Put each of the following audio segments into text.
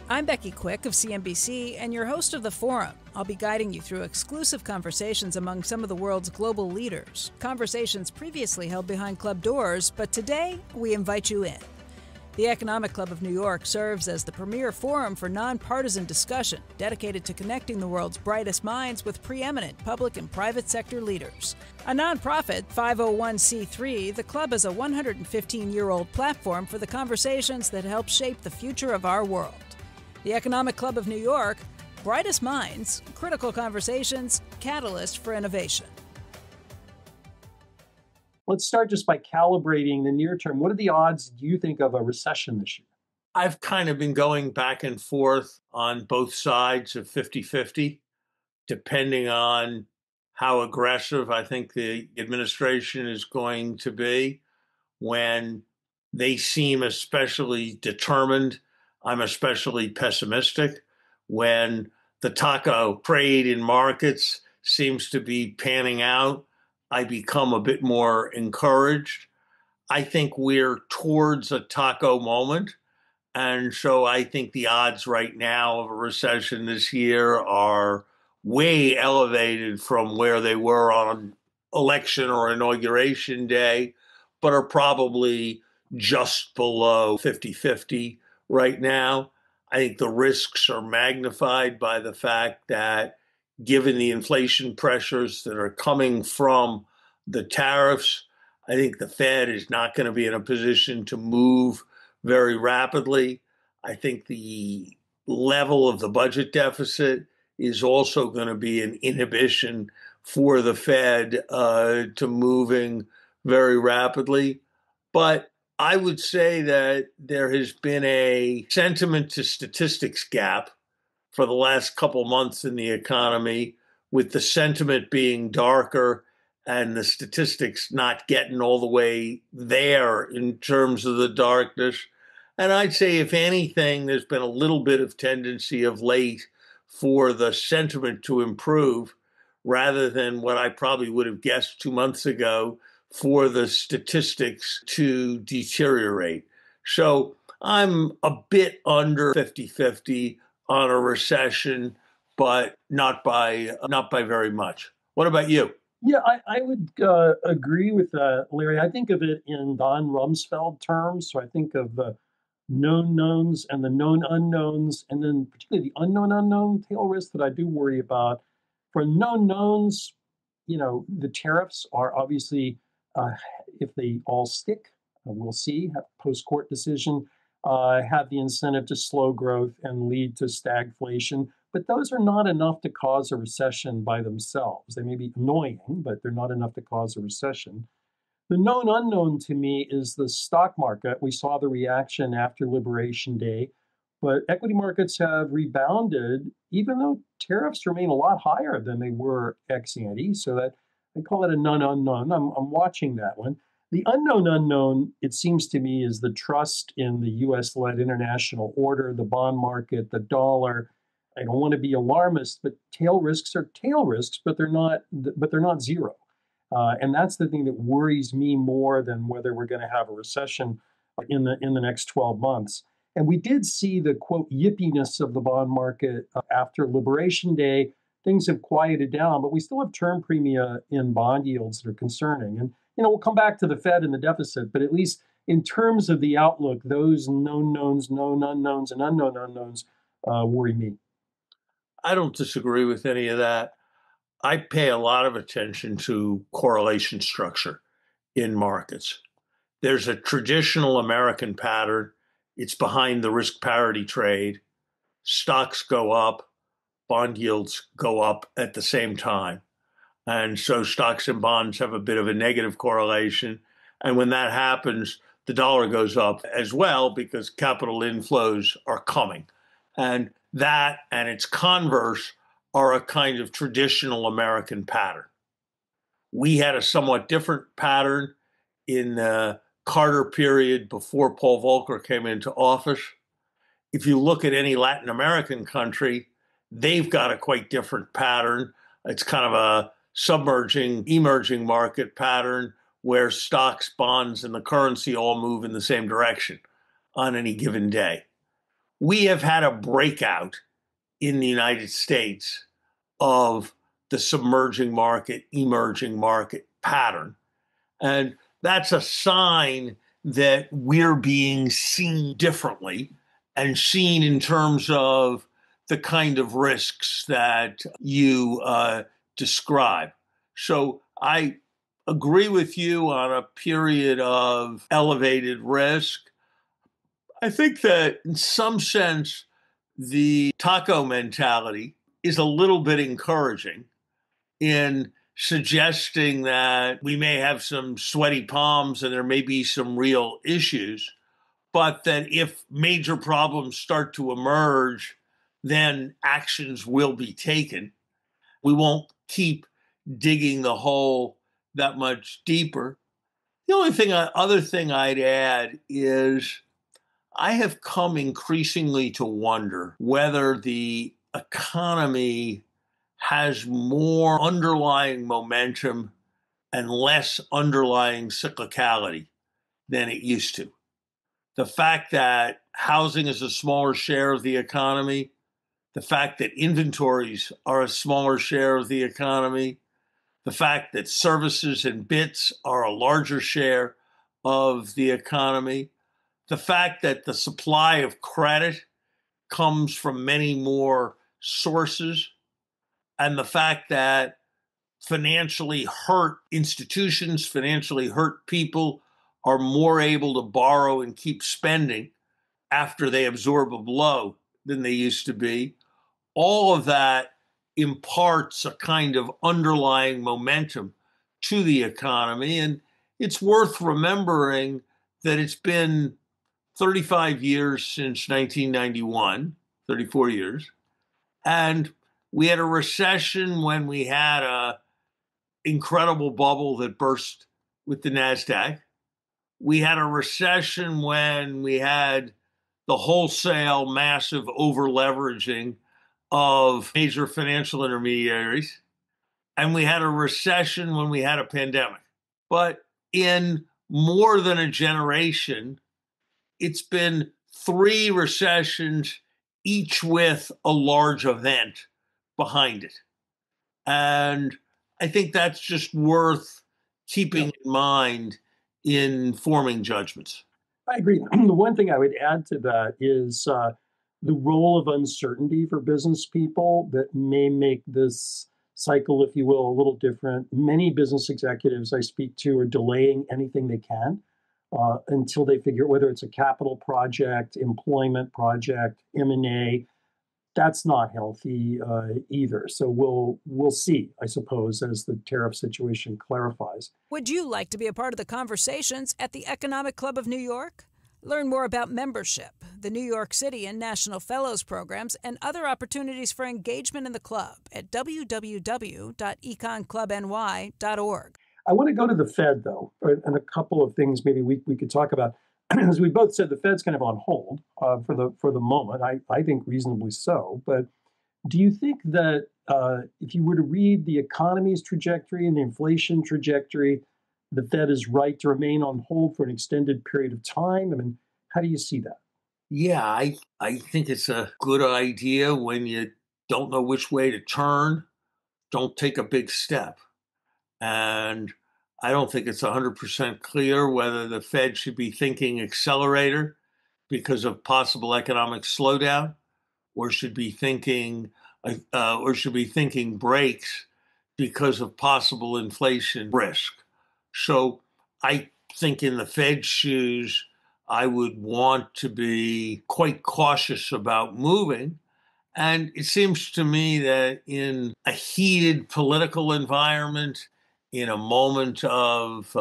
I'm Becky Quick of CNBC and your host of The Forum. I'll be guiding you through exclusive conversations among some of the world's global leaders. Conversations previously held behind club doors, but today we invite you in. The Economic Club of New York serves as the premier forum for nonpartisan discussion dedicated to connecting the world's brightest minds with preeminent public and private sector leaders. A nonprofit 501c3, the club is a 115-year-old platform for the conversations that help shape the future of our world. The Economic Club of New York, brightest minds, critical conversations, catalyst for innovation. Let's start just by calibrating the near term. What are the odds, do you think, of a recession this year? I've kind of been going back and forth on both sides of 50-50, depending on how aggressive I think the administration is going to be. When they seem especially determined, I'm especially pessimistic. When the taco trade in markets seems to be panning out, I become a bit more encouraged. I think we're towards a taco moment. And so I think the odds right now of a recession this year are way elevated from where they were on election or inauguration day, but are probably just below 50-50 right now. I think the risks are magnified by the fact that given the inflation pressures that are coming from the tariffs, I think the Fed is not going to be in a position to move very rapidly. I think the level of the budget deficit is also going to be an inhibition for the Fed to moving very rapidly. But I would say that there has been a sentiment to statistics gap for the last couple months in the economy, with the sentiment being darker and the statistics not getting all the way there in terms of the darkness. And I'd say, if anything, there's been a little bit of tendency of late for the sentiment to improve rather than what I probably would have guessed 2 months ago for the statistics to deteriorate. So I'm a bit under 50-50 on a recession, but not by very much. What about you? Yeah, I would agree with that, Larry. I think of it in Don Rumsfeld terms. So I think of the known knowns and the known unknowns, and then particularly the unknown tail risk that I do worry about. For known knowns, the tariffs are obviously, if they all stick, we'll see, post-court decision, have the incentive to slow growth and lead to stagflation. But those are not enough to cause a recession by themselves. They may be annoying, but they're not enough to cause a recession. The known unknown to me is the stock market. We saw the reaction after Liberation Day, but equity markets have rebounded, even though tariffs remain a lot higher than they were ex ante. So that I call it a known unknown. I'm watching that one. The unknown, it seems to me, is the trust in the U.S.-led international order, the bond market, the dollar. I don't want to be alarmist, but tail risks are tail risks, but they're not zero. And that's the thing that worries me more than whether we're going to have a recession in the next 12 months. And we did see the, quote, yippiness of the bond market after Liberation Day. Things have quieted down, but we still have term premia in bond yields that are concerning. And, we'll come back to the Fed and the deficit, but at least in terms of the outlook, those known knowns, known unknowns, and unknown unknowns worry me. I don't disagree with any of that. I pay a lot of attention to correlation structure in markets. There's a traditional American pattern. It's behind the risk parity trade. Stocks go up, bond yields go up at the same time. And so stocks and bonds have a bit of a negative correlation. And when that happens, the dollar goes up as well because capital inflows are coming. And that and its converse are a kind of traditional American pattern. We had a somewhat different pattern in the Carter period before Paul Volcker came into office. If you look at any Latin American country, they've got a quite different pattern. It's kind of a submerging, emerging market pattern where stocks, bonds, and the currency all move in the same direction on any given day. we have had a breakout in the United States of the submerging market, emerging market pattern. And that's a sign that we're being seen differently and seen in terms of the kind of risks that you describe. So I agree with you on a period of elevated risk. I think that in some sense, the taco mentality is a little bit encouraging in suggesting that we may have some sweaty palms and there may be some real issues, but that if major problems start to emerge, then actions will be taken. We won't keep digging the hole that much deeper. The other thing I'd add is I have come increasingly to wonder whether the economy has more underlying momentum and less underlying cyclicality than it used to. The fact that housing is a smaller share of the economy, the fact that inventories are a smaller share of the economy, the fact that services and bits are a larger share of the economy, the fact that the supply of credit comes from many more sources, and the fact that financially hurt institutions, financially hurt people are more able to borrow and keep spending after they absorb a blow than they used to be. All of that imparts a kind of underlying momentum to the economy. And it's worth remembering that it's been 35 years since 1991, 34 years. And we had a recession when we had a incredible bubble that burst with the NASDAQ. We had a recession when we had the wholesale massive over leveraging of major financial intermediaries. And we had a recession when we had a pandemic. But in more than a generation, it's been 3 recessions, each with a large event behind it. And I think that's just worth keeping in mind in forming judgments. I agree. The one thing I would add to that is the role of uncertainty for business people that may make this cycle, if you will, a little different. Many business executives I speak to are delaying anything they can until they figure whether it's a capital project, employment project, M&A. That's not healthy either. So we'll see, I suppose, as the tariff situation clarifies. Would you like to be a part of the conversations at the Economic Club of New York? Learn more about membership, the New York City and National Fellows programs, and other opportunities for engagement in the club at www.econclubny.org. I want to go to the Fed, though, and a couple of things maybe we could talk about. As we both said, the Fed's kind of on hold for the moment. I think reasonably so. But do you think that if you were to read the economy's trajectory and the inflation trajectory, the Fed is right to remain on hold for an extended period of time? I mean, how do you see that? Yeah, I think it's a good idea when you don't know which way to turn, don't take a big step. And I don't think it's 100% clear whether the Fed should be thinking accelerator because of possible economic slowdown, or should be thinking brakes because of possible inflation risk. So I think in the Fed shoes, I would want to be quite cautious about moving. And it seems to me that in a heated political environment, in a moment of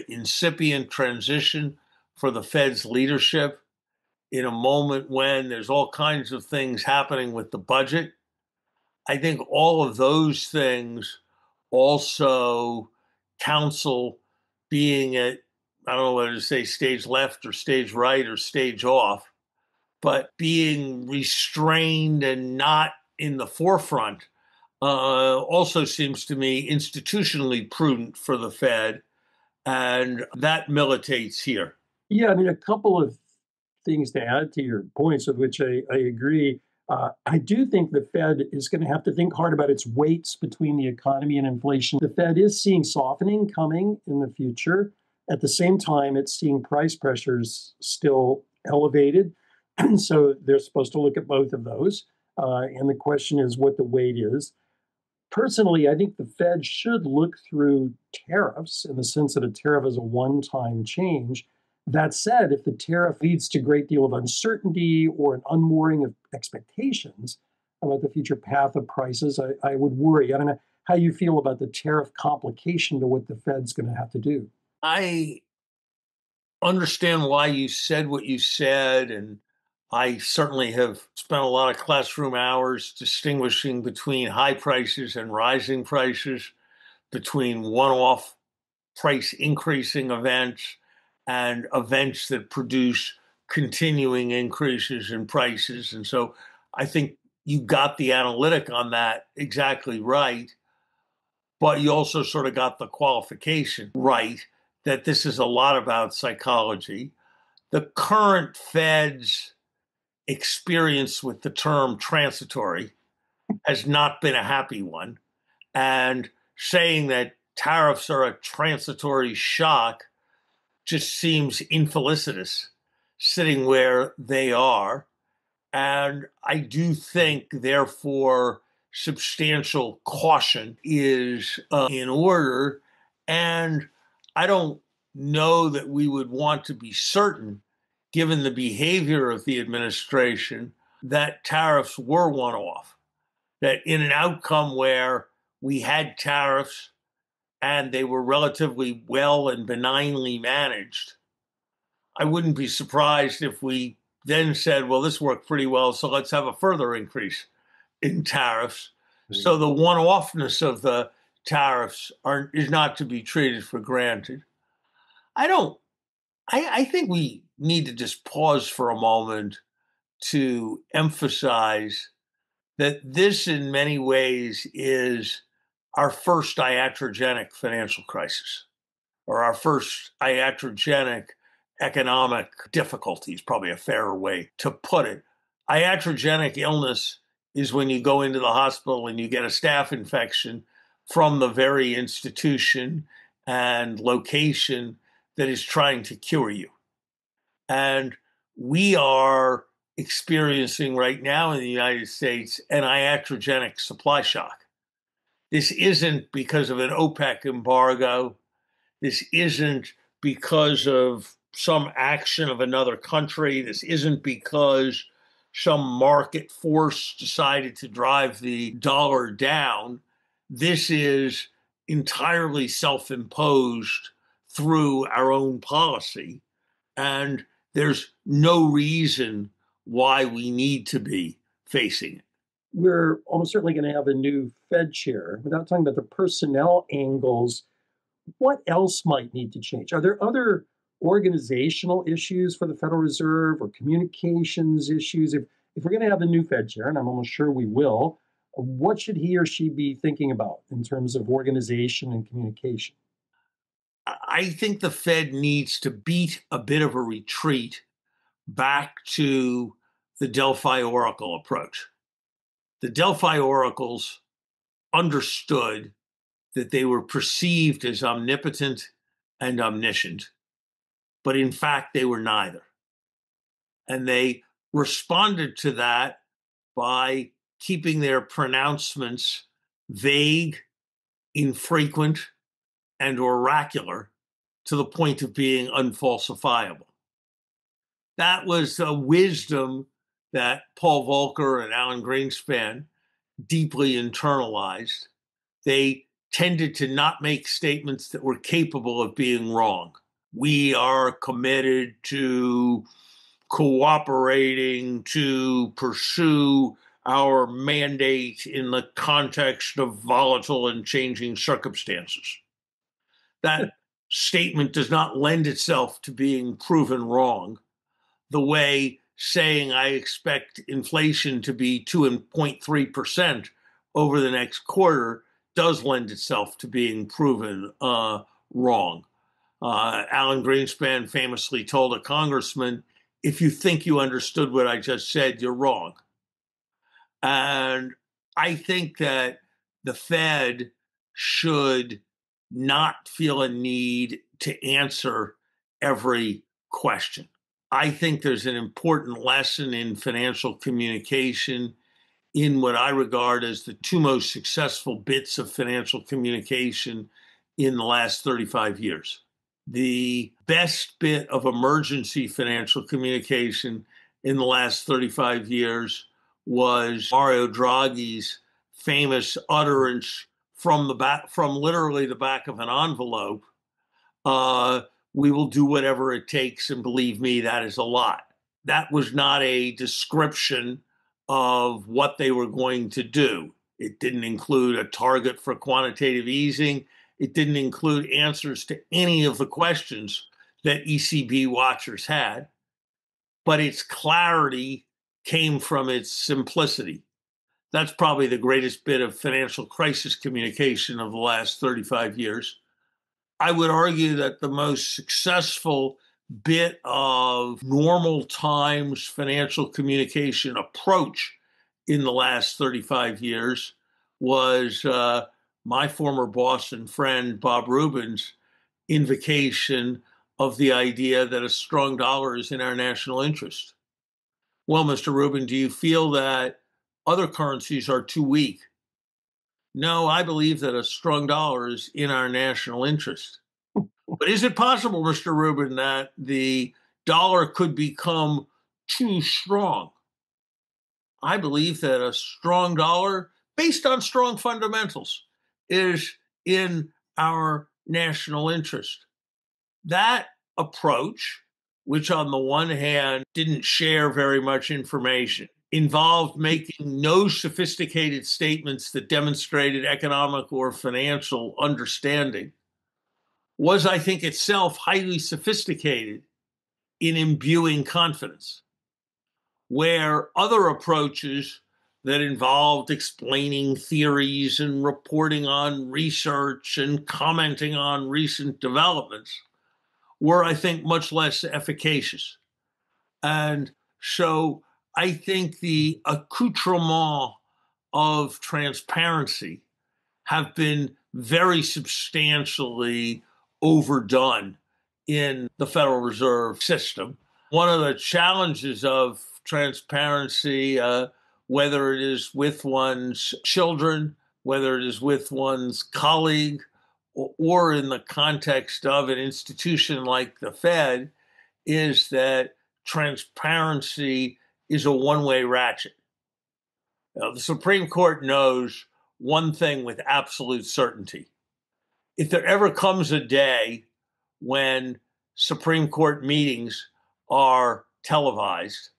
incipient transition for the Fed's leadership, in a moment when there's all kinds of things happening with the budget, I think all of those things also counsel being at, I don't know whether to say stage left or stage right or stage off, but being restrained and not in the forefront also seems to me institutionally prudent for the Fed, and that militates here. Yeah, I mean, a couple of things to add to your points, with which I agree. I do think the Fed is going to have to think hard about its weights between the economy and inflation. The Fed is seeing softening coming in the future. At the same time, it's seeing price pressures still elevated. And so they're supposed to look at both of those. And the question is what the weight is. Personally, I think the Fed should look through tariffs in the sense that a tariff is a one-time change. That said, if the tariff leads to a great deal of uncertainty or an unmooring of expectations about the future path of prices, I would worry. I don't know how you feel about the tariff complication to what the Fed's going to have to do. I understand why you said what you said, and I certainly have spent a lot of classroom hours distinguishing between high prices and rising prices, between one-off price increasing events and events that produce continuing increases in prices. And so I think you got the analytic on that exactly right, but you also sort of got the qualification right that this is a lot about psychology. The current Fed's experience with the term transitory has not been a happy one. And saying that tariffs are a transitory shock just seems infelicitous, sitting where they are. And I do think, therefore, substantial caution is in order. And I don't know that we would want to be certain, given the behavior of the administration, that tariffs were one off. That in an outcome where we had tariffs and they were relatively well and benignly managed, I wouldn't be surprised if we then said, well, this worked pretty well, so let's have a further increase in tariffs. Mm-hmm. So the one-offness of the tariffs is not to be treated for granted. I think we need to just pause for a moment to emphasize that this in many ways is our first iatrogenic financial crisis, or our first iatrogenic economic difficulties, probably a fairer way to put it. Iatrogenic illness is when you go into the hospital and you get a staph infection from the very institution and location that is trying to cure you. And we are experiencing right now in the United States an iatrogenic supply shock. This isn't because of an OPEC embargo. This isn't because of some action of another country. This isn't because some market force decided to drive the dollar down. This is entirely self-imposed through our own policy. And there's no reason why we need to be facing it. We're almost certainly going to have a new Fed chair. Without talking about the personnel angles, what else might need to change? Are there other organizational issues for the Federal Reserve or communications issues? If we're going to have a new Fed chair, and I'm almost sure we will, what should he or she be thinking about in terms of organization and communication? I think the Fed needs to beat a bit of a retreat back to the Delphi Oracle approach. The Delphi oracles understood that they were perceived as omnipotent and omniscient, but in fact, they were neither. And they responded to that by keeping their pronouncements vague, infrequent, and oracular to the point of being unfalsifiable. That was a wisdom that Paul Volcker and Alan Greenspan deeply internalized. They tended to not make statements that were capable of being wrong. We are committed to cooperating to pursue our mandate in the context of volatile and changing circumstances. That statement does not lend itself to being proven wrong, the way saying I expect inflation to be 2.3% over the next quarter does lend itself to being proven wrong. Alan Greenspan famously told a congressman, if you think you understood what I just said, you're wrong. And I think that the Fed should not feel a need to answer every question. I think there's an important lesson in financial communication in what I regard as the two most successful bits of financial communication in the last 35 years. The best bit of emergency financial communication in the last 35 years was Mario Draghi's famous utterance from literally the back of an envelope. We will do whatever it takes, and believe me, that is a lot. That was not a description of what they were going to do. It didn't include a target for quantitative easing. It didn't include answers to any of the questions that ECB watchers had. But its clarity came from its simplicity. That's probably the greatest bit of financial crisis communication of the last 35 years. I would argue that the most successful bit of normal times financial communication approach in the last 35 years was my former boss and friend Bob Rubin's invocation of the idea that a strong dollar is in our national interest. Well, Mr. Rubin, do you feel that other currencies are too weak? No, I believe that a strong dollar is in our national interest. But is it possible, Mr. Rubin, that the dollar could become too strong? I believe that a strong dollar, based on strong fundamentals, is in our national interest. That approach, which on the one hand didn't share very much information, involved making no sophisticated statements that demonstrated economic or financial understanding, was, I think, itself highly sophisticated in imbuing confidence, where other approaches that involved explaining theories and reporting on research and commenting on recent developments were, I think, much less efficacious. And so I think the accoutrement of transparency have been very substantially overdone in the Federal Reserve System. One of the challenges of transparency, whether it is with one's children, whether it is with one's colleague, or in the context of an institution like the Fed, is that transparency is a one-way ratchet. Now, the Supreme Court knows one thing with absolute certainty. If there ever comes a day when Supreme Court meetings are televised,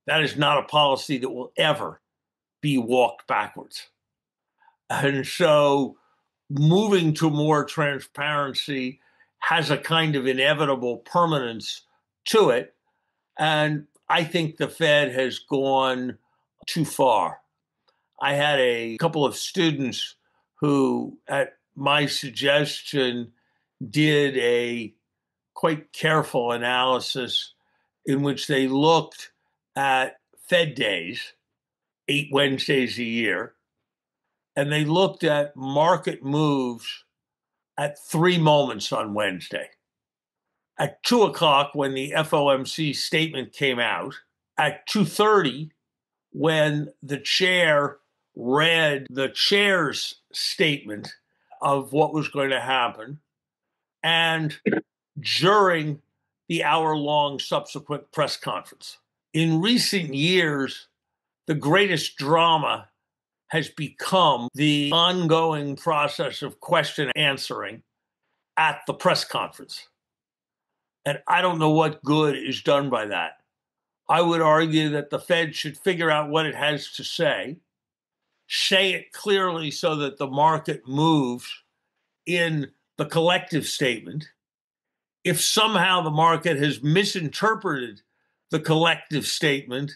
that is not a policy that will ever be walked backwards. And so moving to more transparency has a kind of inevitable permanence to it. And I think the Fed has gone too far. I had a couple of students who, at my suggestion, did a quite careful analysis in which they looked at Fed days, 8 Wednesdays a year, and they looked at market moves at 3 moments on Wednesday. At 2 o'clock, when the FOMC statement came out, at 2:30, when the chair read the chair's statement of what was going to happen, and during the hour-long subsequent press conference. In recent years, the greatest drama has become the ongoing process of question answering at the press conference. And I don't know what good is done by that. I would argue that the Fed should figure out what it has to say it clearly so that the market moves in the collective statement. If somehow the market has misinterpreted the collective statement,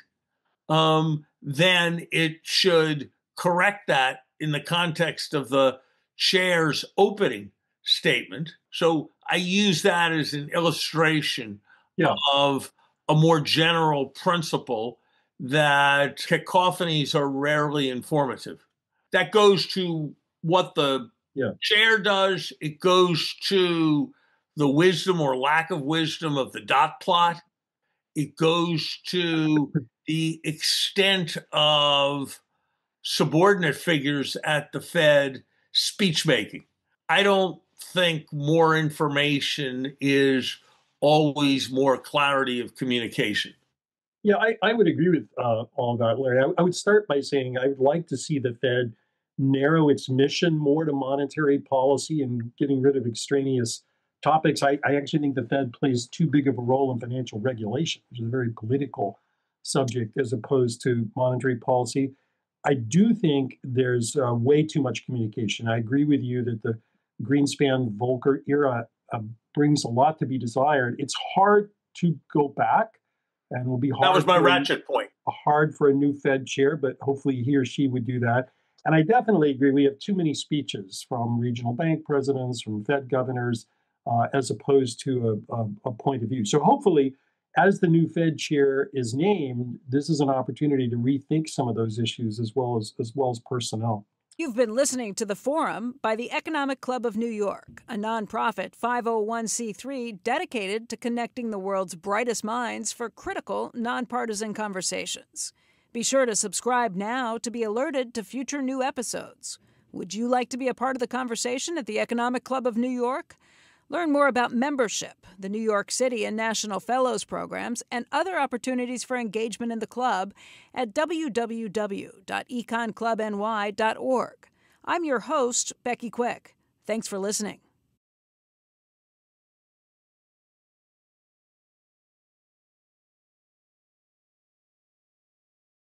then it should correct that in the context of the chair's opening statement. So I use that as an illustration Yeah. of a more general principle that cacophonies are rarely informative. That goes to what the chair does. It goes to the wisdom or lack of wisdom of the dot plot. It goes to the extent of subordinate figures at the Fed speech making. I don't think more information is always more clarity of communication. Yeah, I would agree with all that, Larry. I would start by saying I would like to see the Fed narrow its mission more to monetary policy and getting rid of extraneous topics. I actually think the Fed plays too big of a role in financial regulation, which is a very political subject as opposed to monetary policy. I do think there's way too much communication. I agree with you that the Greenspan Volcker era brings a lot to be desired. It's hard to go back, and will be hard. That was my ratchet point. Hard for a new Fed chair, but hopefully he or she would do that. And I definitely agree. We have too many speeches from regional bank presidents, from Fed governors, as opposed to a point of view. So hopefully, as the new Fed chair is named, this is an opportunity to rethink some of those issues as well as personnel. You've been listening to The Forum by the Economic Club of New York, a nonprofit 501c3 dedicated to connecting the world's brightest minds for critical, nonpartisan conversations. Be sure to subscribe now to be alerted to future new episodes. Would you like to be a part of the conversation at the Economic Club of New York? Learn more about membership, the New York City and National Fellows programs, and other opportunities for engagement in the club at www.econclubny.org. I'm your host, Becky Quick. Thanks for listening.